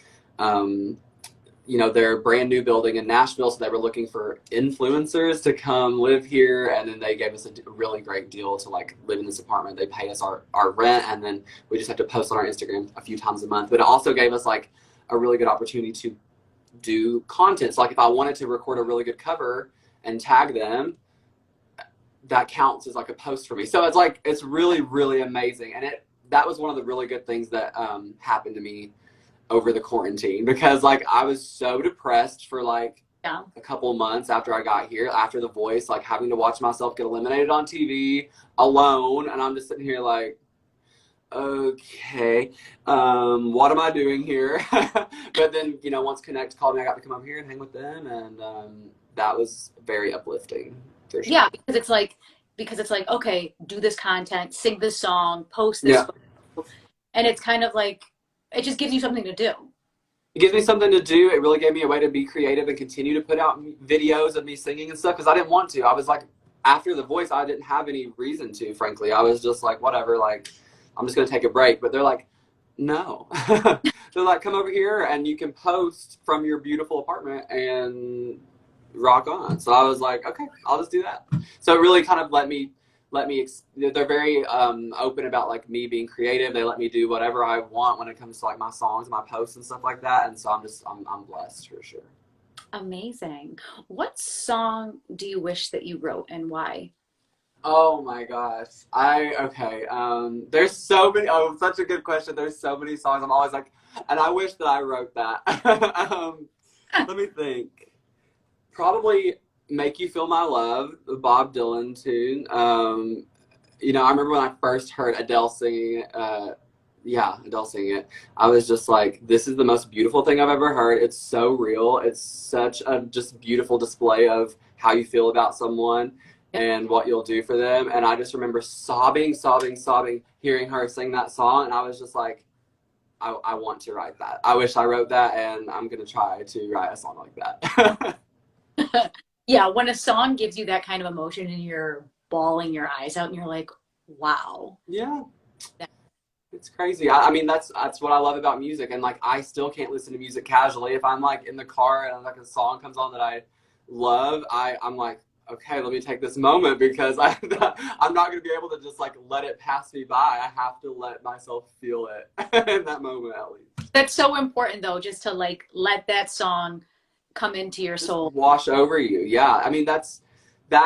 you know, they're a brand new building in Nashville, so they were looking for influencers to come live here, and then they gave us a really great deal to like live in this apartment. They pay us our rent, and then we just have to post on our Instagram a few times a month. But it also gave us like a really good opportunity to do content. So like if I wanted to record a really good cover and tag them, that counts as like a post for me. So it's like, it's really, really amazing. And that was one of the really good things that happened to me over the quarantine, because like I was so depressed for like a couple months after I got here, after The Voice, like having to watch myself get eliminated on TV alone, and I'm just sitting here like, okay, what am I doing here? But then, you know, once Connect called me, I got to come up here and hang with them, and that was very uplifting for sure. Yeah, because it's like, okay, do this content, sing this song, post this photo, and it's kind of like, it just gives you something to do. It gives me something to do. It really gave me a way to be creative and continue to put out videos of me singing and stuff, because I didn't want to. I was like, after The Voice, I didn't have any reason to, frankly. I was just like, whatever, like, I'm just going to take a break. But they're like, no. They're like, come over here and you can post from your beautiful apartment and rock on. So I was like, okay, I'll just do that. So it really kind of let me, they're very open about like me being creative. They let me do whatever I want when it comes to like my songs, my posts and stuff like that. And so I'm blessed for sure. Amazing. What song do you wish that you wrote, and why? Oh my gosh. Okay. There's so many, such a good question. There's so many songs. I'm always like, and I wish that I wrote that. Let me think. Probably Make You Feel My Love, the Bob Dylan tune. You know, I remember when I first heard Adele singing it, I was just like, this is the most beautiful thing I've ever heard. It's so real. It's such a just beautiful display of how you feel about someone and what you'll do for them. And I just remember sobbing, hearing her sing that song. And I was just like, I want to write that. I wish I wrote that, and I'm going to try to write a song like that. Yeah, when a song gives you that kind of emotion and you're bawling your eyes out and you're like, wow. Yeah. It's crazy. I mean, that's what I love about music. And like, I still can't listen to music casually. If I'm like in the car and like a song comes on that I love, I'm like, okay, let me take this moment, because I'm not going to be able to just like let it pass me by. I have to let myself feel it in that moment, at least. That's so important though, just to like let that song come into your soul. Wash over you. Yeah. I mean, that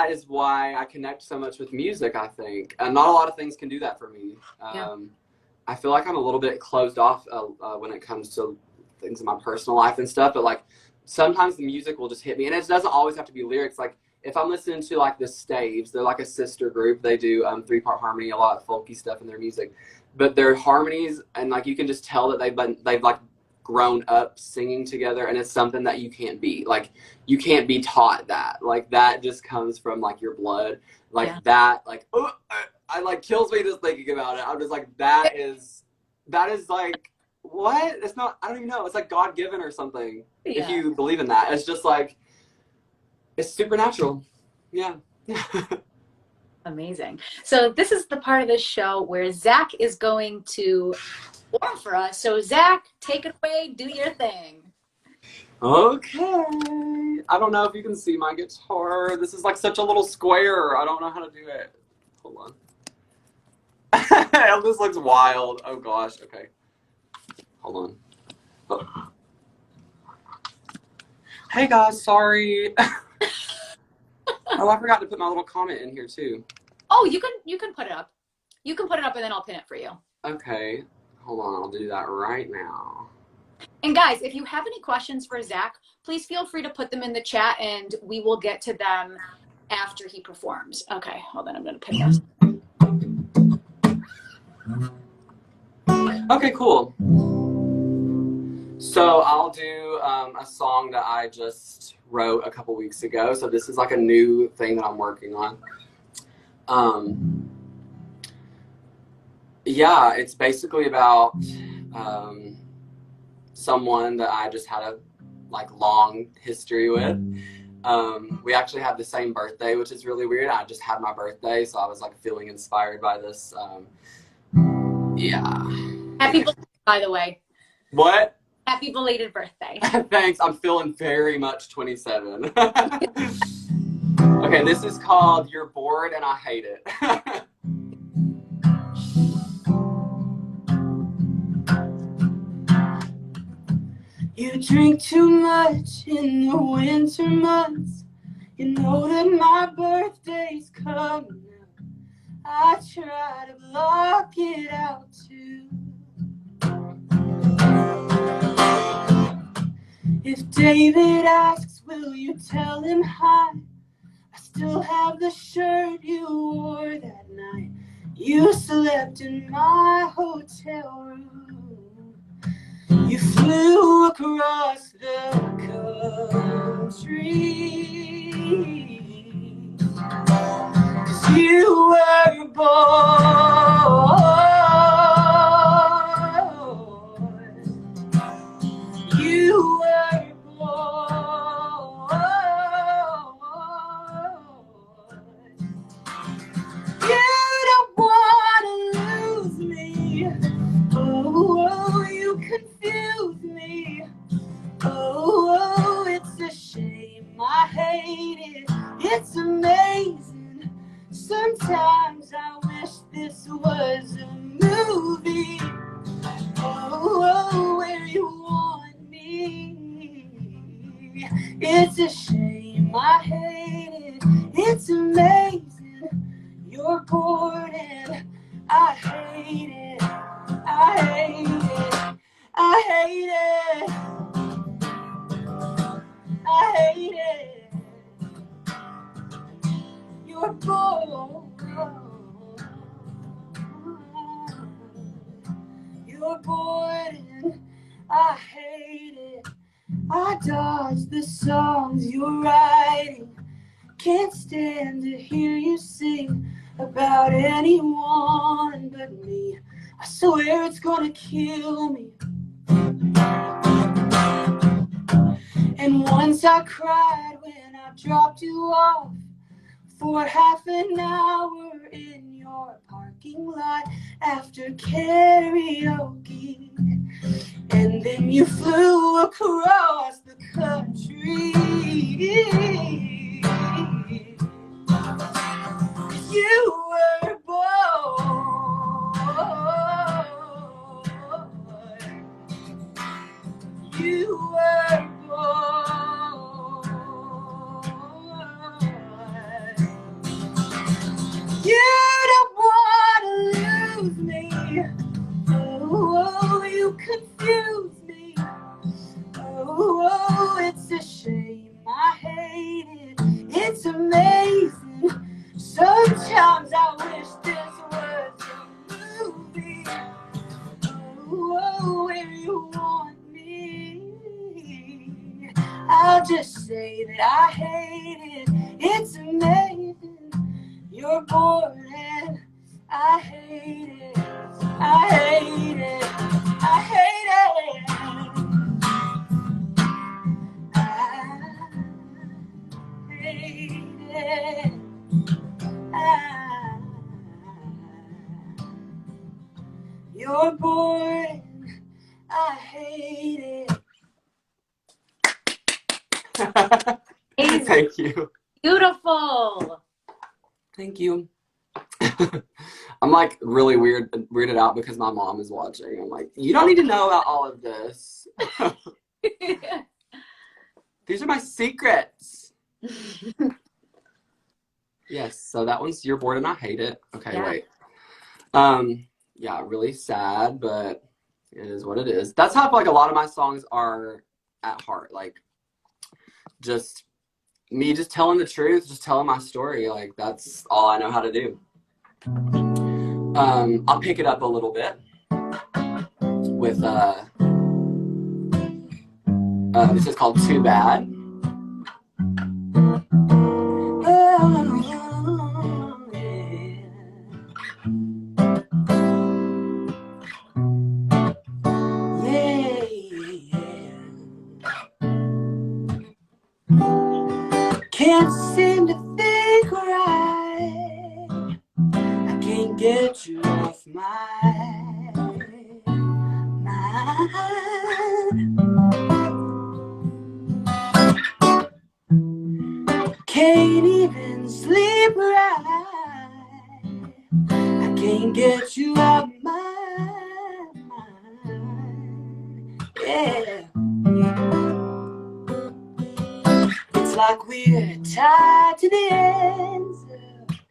is why I connect so much with music, I think. And not a lot of things can do that for me. Yeah. I feel like I'm a little bit closed off when it comes to things in my personal life and stuff, but like sometimes the music will just hit me, and it doesn't always have to be lyrics. Like if I'm listening to like the Staves, they're like a sister group. They do 3-part harmony, a lot of folky stuff in their music, but their harmonies, and like you can just tell that they've like grown up singing together, and it's something that you can't be like, you can't be taught that. Like that just comes from like your blood, like that, like I like kills me just thinking about it. I'm just like, that is like, what? It's not, I don't even know. It's like God-given or something. If you believe in that. It's just like, it's supernatural. Yeah. Amazing. So this is the part of this show where Zach is going to perform for us. So Zach, take it away. Do your thing. Okay. I don't know if you can see my guitar. This is like such a little square. I don't know how to do it. Hold on. This looks wild. Oh gosh. Okay. Hold on. Oh. Hey guys, sorry. Oh, I forgot to put my little comment in here too. Oh, you can put it up. You can put it up and then I'll pin it for you. Okay. Hold on, I'll do that right now. And guys, if you have any questions for Zach, please feel free to put them in the chat and we will get to them after he performs. Okay, hold on, I'm gonna pin this. Okay, cool. So I'll do a song that I just wrote a couple weeks ago. So this is like a new thing that I'm working on. Yeah, it's basically about someone that I just had a like long history with. We actually have the same birthday, which is really weird. I just had my birthday, so I was like feeling inspired by this. Yeah. Happy birthday, by the way. What? Happy belated birthday. Thanks. I'm feeling very much 27. Okay, this is called You're Bored and I Hate It. You drink too much in the winter months. You know that my birthday's coming up. I try to block it out too. If David asks, will you tell him hi? I still have the shirt you wore that night. You slept in my hotel room. You flew across the country, 'cause you were bored. You were bored. You don't want to lose me. Oh, you confuse me. Oh, it's a shame. I hate it. It's amazing. Sometimes I wish this was a movie. Oh, where you want me. It's a shame. I hate it. It's amazing. You're bored and I hate it. I hate it. I hate it. I hate it. You're bored. You're bored and I hate it. I dodge the songs you're writing. Can't stand to hear you sing about anyone but me. I swear it's gonna kill me. And once I cried when I dropped you off for half an hour in your parking lot after karaoke. And then you flew across the country. You were born. You were born. You don't want to lose me. Oh, you confuse me. Oh, it's a shame. I hate it. It's amazing. Sometimes I wish this was a movie. Oh, where you want me. I'll just say that I hate it. It's amazing. You're bored and I hate it. I hate it. I hate it. I hate it. You're bored and I hate it. Thank you. Beautiful. Thank you. I'm like really weirded out because my mom is watching. I'm like, you don't need to know about all of this. These are my secrets. Yes, so that one's You're Bored and I Hate It. Okay, yeah. Wait. Yeah, really sad, but it is what it is. That's how I feel like a lot of my songs are at heart. Like, just me just telling the truth, just telling my story. Like, that's all I know how to do. I'll pick it up a little bit with, this is called Too Bad. Can't seem to think right. I can't get you off my mind. Can't even sleep right. I can't get you off my mind. Yeah. It's like we're tied to the ends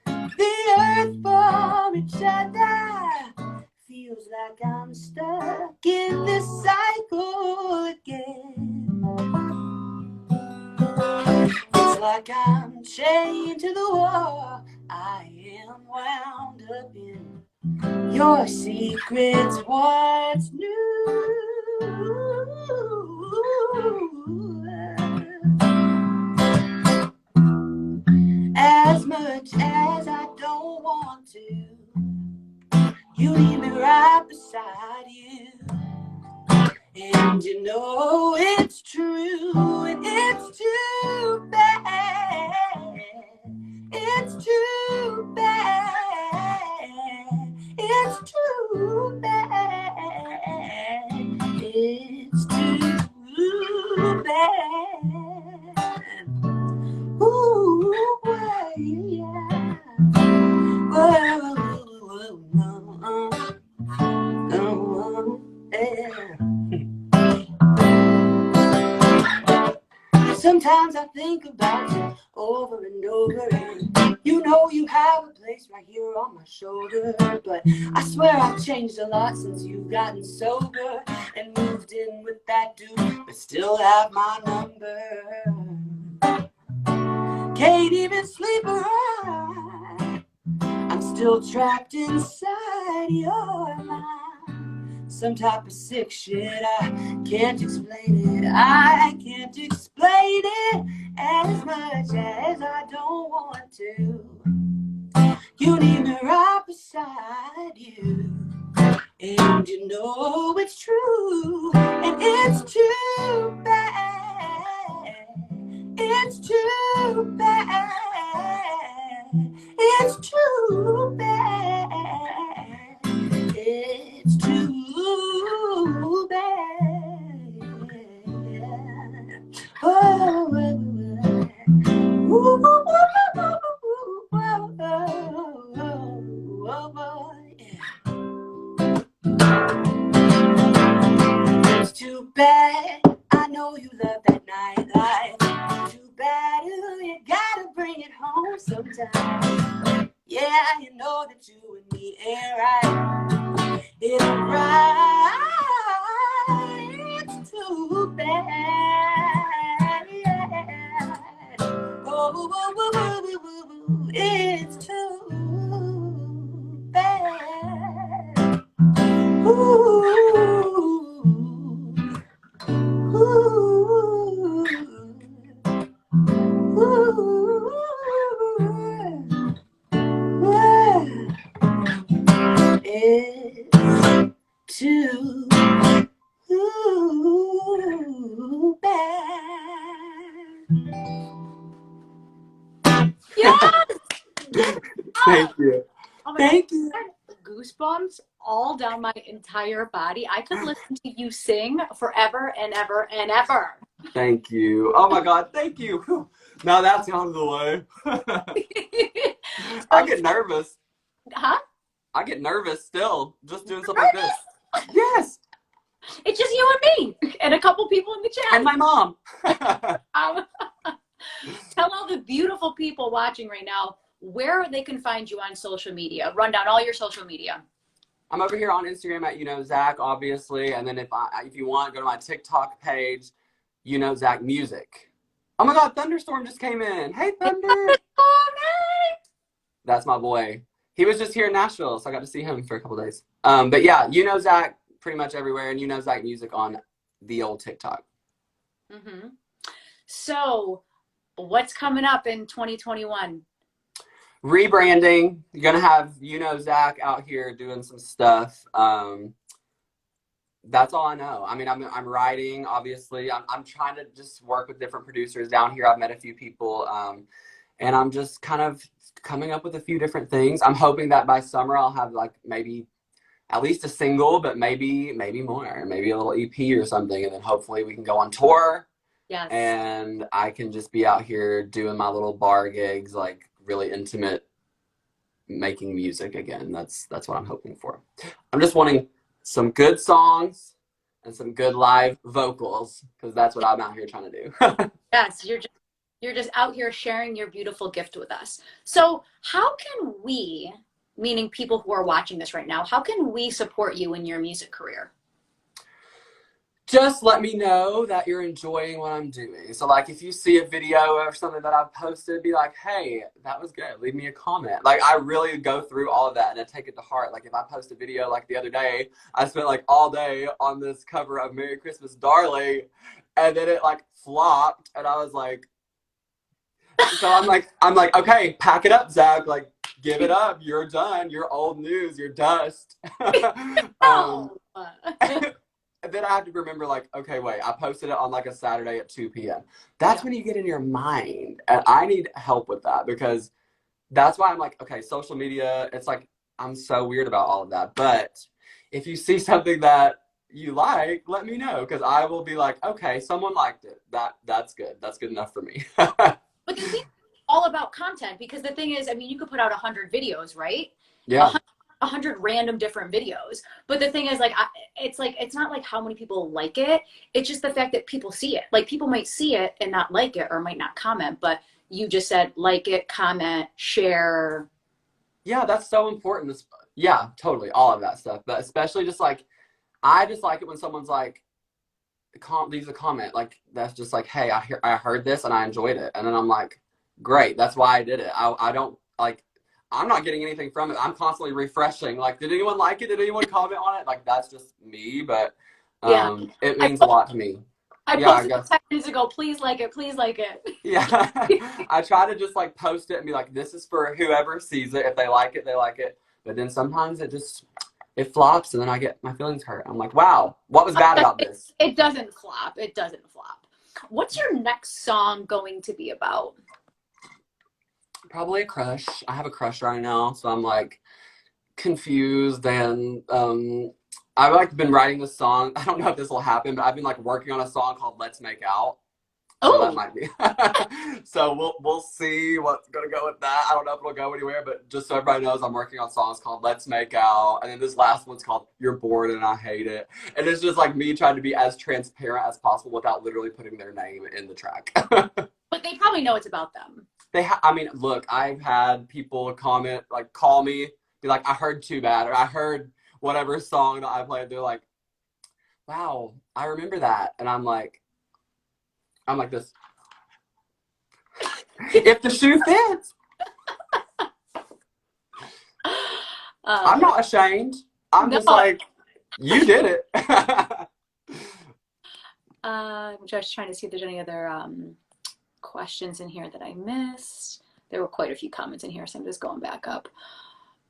of the earth for each other. Feels like I'm stuck in this cycle again. It's like I'm chained to the wall. I am wound up in your secrets. What's new? As much as I don't want to, you need me right beside you. And you know it's true, and it's too bad. It's too bad. It's too bad. It's too bad. Ooh, yeah. Sometimes I think about you over and over, and you know you have a place right here on my shoulder. But I swear I've changed a lot since you've gotten sober and moved in with that dude, but still have my number. Can't even sleep right. I'm still trapped inside your mind. Some type of sick shit, I can't explain it. I can't explain it as much as I don't want to. You need me right beside you. And you know it's true, and it's too bad. It's too bad. It's too bad. It's too bad. Oh, ooh, it's too bad. I know you love that nightlife. Too bad you gotta bring it home sometime. Yeah, you know that you and me ain't right. It's right. It's too bad. Yeah. Oh, it's too bad. Ooh. Ooh. Ooh. It's too bad. Yes! Yes! Thank you. Oh my Thank God. you. Goosebumps all down my entire body. I could listen to you sing forever and ever and ever. Thank you. Oh my God, thank you. Whew. Now that's out of the way. I get nervous. Huh? I get nervous still just doing something like this. Yes. It's just you and me and a couple people in the chat. And my mom. Tell all the beautiful people watching right now where they can find you on social media. Run down all your social media. I'm over here on Instagram at Zach, obviously, and then if you want, go to my TikTok page, Zach Music. Oh my God, Thunderstorm just came in. Hey, Thunder. That's my boy. He was just here in Nashville, so I got to see him for a couple days. But yeah, Zach pretty much everywhere, and Zach Music on the old TikTok. Mm-hmm. So, what's coming up in 2021? Rebranding. You're gonna have Zach out here doing some stuff. That's all I know. I mean, I'm writing, obviously. I'm trying to just work with different producers down here. I've met a few people, and I'm just kind of coming up with a few different things. I'm hoping that by summer I'll have like maybe at least a single, but maybe more, maybe a little EP or something, and then hopefully we can go on tour. Yes. And I can just be out here doing my little bar gigs, like really intimate, making music again. That's what I'm hoping for. I'm just wanting some good songs and some good live vocals, because that's what I'm out here trying to do. Yes, you're just out here sharing your beautiful gift with us. So how can we, meaning people who are watching this right now, how can we support you in your music career? Just let me know that you're enjoying what I'm doing. So like if you see a video or something that I've posted, be like, hey, that was good. Leave me a comment. Like I really go through all of that and I take it to heart. Like if I post a video like the other day, I spent like all day on this cover of Merry Christmas Darling, and then it like flopped, and I was like, so I'm like, okay, pack it up, Zach. Like, give it up. You're done. You're old news. You're dust. And then I have to remember, like, okay, wait, I posted it on like a Saturday at 2 p.m. That's when you get in your mind. And I need help with that, because that's why I'm like, okay, social media, it's like, I'm so weird about all of that. But if you see something that you like, let me know, because I will be like, okay, someone liked it. That's good. That's good enough for me. But the thing is all about content, because the thing is, I mean, you could put out 100 videos, right? Yeah. 100 random different videos. But the thing is, like, it's not like how many people like it. It's just the fact that people see it. Like, people might see it and not like it or might not comment, but you just said like it, comment, share. Yeah, that's so important. Yeah, totally. All of that stuff. But especially just like, I just like it when someone's like, leaves a comment. Like, that's just like, hey, I heard this and I enjoyed it. And then I'm like, great. That's why I did it. I don't like, I'm not getting anything from it. I'm constantly refreshing. Like, did anyone like it? Did anyone comment on it? Like, that's just me, but it means a lot to me. I posted 10 minutes ago, please like it, please like it. Yeah. I try to just like post it and be like, this is for whoever sees it. If they like it, they like it. But then sometimes it just, it flops and then I get my feelings hurt. I'm like, wow, what was bad about this? It doesn't flop. It doesn't flop. What's your next song going to be about? Probably a crush. I have a crush right now, so I'm like confused and I've like been writing this song. I don't know if this will happen, but I've been like working on a song called Let's Make Out. So that might be. So we'll see what's gonna go with that. I don't know if it'll go anywhere, but just so everybody knows, I'm working on songs called Let's Make Out, and then this last one's called You're Bored and I Hate It. And it's just like me trying to be as transparent as possible without literally putting their name in the track. But they probably know it's about them. I mean, look, I've had people comment, like call me, be like, I heard Too Bad, or I heard whatever song that I played. They're like, wow, I remember that. And I'm like this. If the shoe fits. I'm not ashamed. I'm just like, you did it. I'm just trying to see if there's any other questions in here that I missed. There were quite a few comments in here, so I'm just going back up.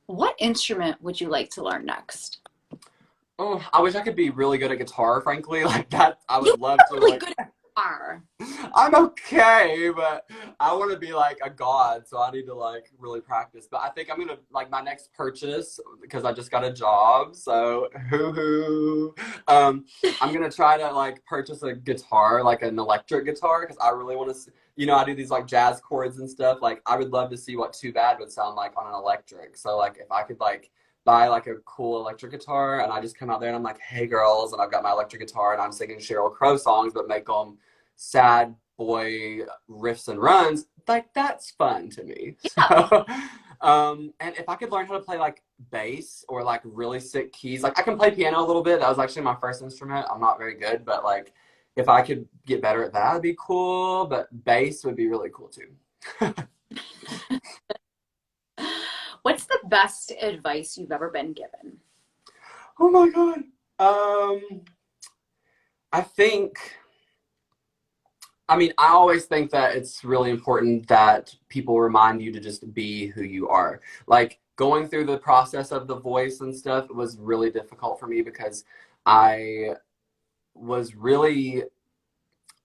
What instrument would you like to learn next? Oh, I wish I could be really good at guitar, frankly. Like that, I would love to. Really like, good at guitar. I'm okay, but I want to be like a god, so I need to like really practice. But I think I'm gonna like my next purchase because I just got a job, so I'm gonna try to like purchase a guitar, like an electric guitar, because I really want to. You know, I do these like jazz chords and stuff. Like I would love to see what Too Bad would sound like on an electric. So like if I could like buy like a cool electric guitar and I just come out there and I'm like, hey girls, and I've got my electric guitar and I'm singing Sheryl Crow songs but make them sad boy riffs and runs, like that's fun to me. Yeah. So and if I could learn how to play like bass or like really sick keys, like I can play piano a little bit. That was actually my first instrument. I'm not very good, but like if I could get better at that, it'd be cool. But bass would be really cool too. What's the best advice you've ever been given? Oh my God. I always think that it's really important that people remind you to just be who you are. Like going through the process of The Voice and stuff was really difficult for me because I was really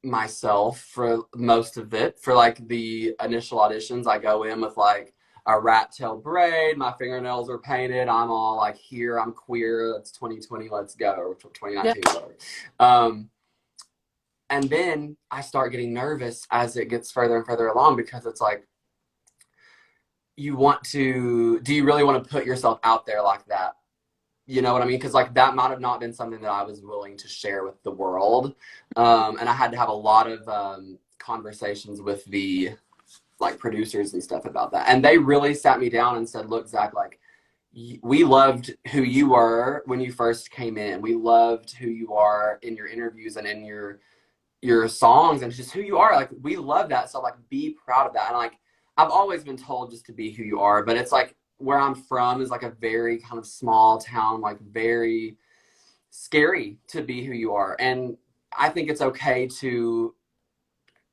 myself for most of it. For like the initial auditions, I go in with like a rat tail braid, my fingernails are painted, I'm all like, here, I'm queer, it's 2020, let's go, or 2019, whatever. And then I start getting nervous as it gets further and further along because it's like, do you really want to put yourself out there like that? You know what I mean? Because like that might have not been something that I was willing to share with the world. And I had to have a lot of conversations with the like producers and stuff about that. And they really sat me down and said, look, Zach, like we loved who you were when you first came in. We loved who you are in your interviews and in your songs and just who you are. Like we love that. So like be proud of that. And like I've always been told just to be who you are, but it's like where I'm from is like a very kind of small town, like very scary to be who you are. And I think it's okay to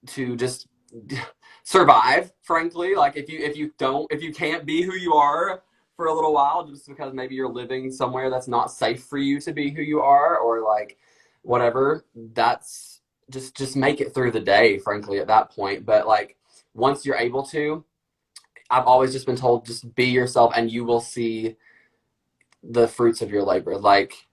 just survive, frankly. Like if you can't be who you are for a little while just because maybe you're living somewhere that's not safe for you to be who you are, or like whatever, that's just make it through the day, frankly, at that point. But like once you're able to, I've always just been told, just be yourself and you will see the fruits of your labor. Like,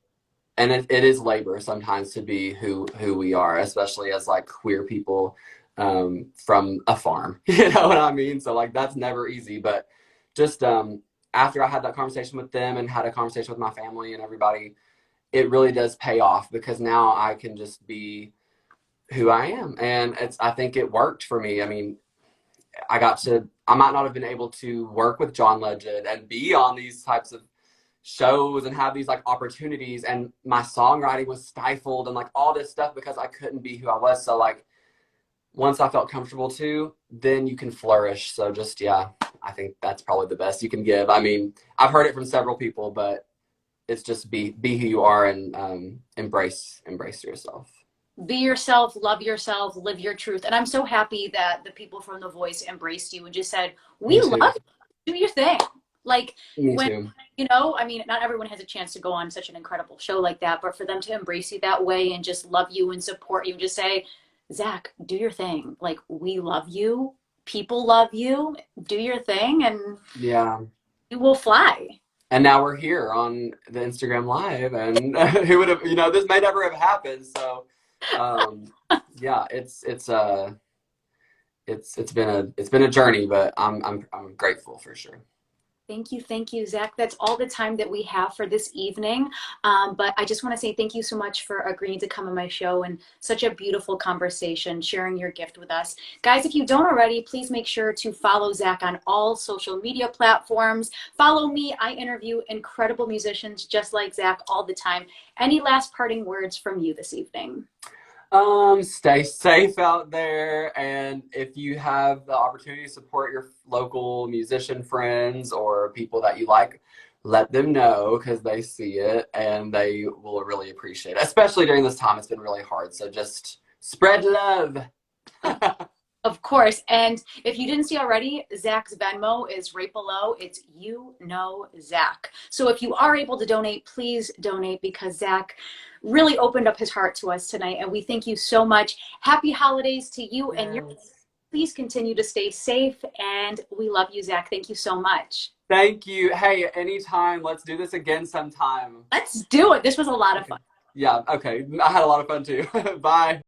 and it is labor sometimes to be who we are, especially as like queer people from a farm, you know what I mean? So like that's never easy. But just after I had that conversation with them and had a conversation with my family and everybody, it really does pay off because now I can just be who I am. And I think it worked for me. I mean, I might not have been able to work with John Legend and be on these types of shows and have these like opportunities, and my songwriting was stifled and like all this stuff because I couldn't be who I was. So like once I felt comfortable to, then you can flourish. So just, yeah, I think that's probably the best you can give. I mean, I've heard it from several people, but it's just be who you are and embrace yourself. Be yourself, love yourself, live your truth. And I'm so happy that the people from The Voice embraced you and just said, we love you, do your thing. Like Me when, too. you know, I mean, not everyone has a chance to go on such an incredible show like that, but for them to embrace you that way and just love you and support you and just say, Zach, do your thing. Like, we love you. People love you. Do your thing and Yeah. you will fly. And now we're here on the Instagram Live, and who would have, this may never have happened. So, yeah, it's been a journey, but I'm grateful for sure. Thank you, Zach. That's all the time that we have for this evening. But I just want to say thank you so much for agreeing to come on my show and such a beautiful conversation, sharing your gift with us. Guys, if you don't already, please make sure to follow Zach on all social media platforms. Follow me. I interview incredible musicians just like Zach all the time. Any last parting words from you this evening? Stay safe out there, and if you have the opportunity to support your local musician friends or people that you like, let them know because they see it and they will really appreciate it. Especially during this time, it's been really hard. So just spread love. Of course. And if you didn't see already, Zach's Venmo is right below. It's Zach. So if you are able to donate, please donate because Zach really opened up his heart to us tonight. And we thank you so much. Happy holidays to you and your. Please continue to stay safe. And we love you, Zach. Thank you so much. Thank you. Hey, anytime. Let's do this again sometime. Let's do it. This was a lot of fun. Yeah. Okay. I had a lot of fun too. Bye.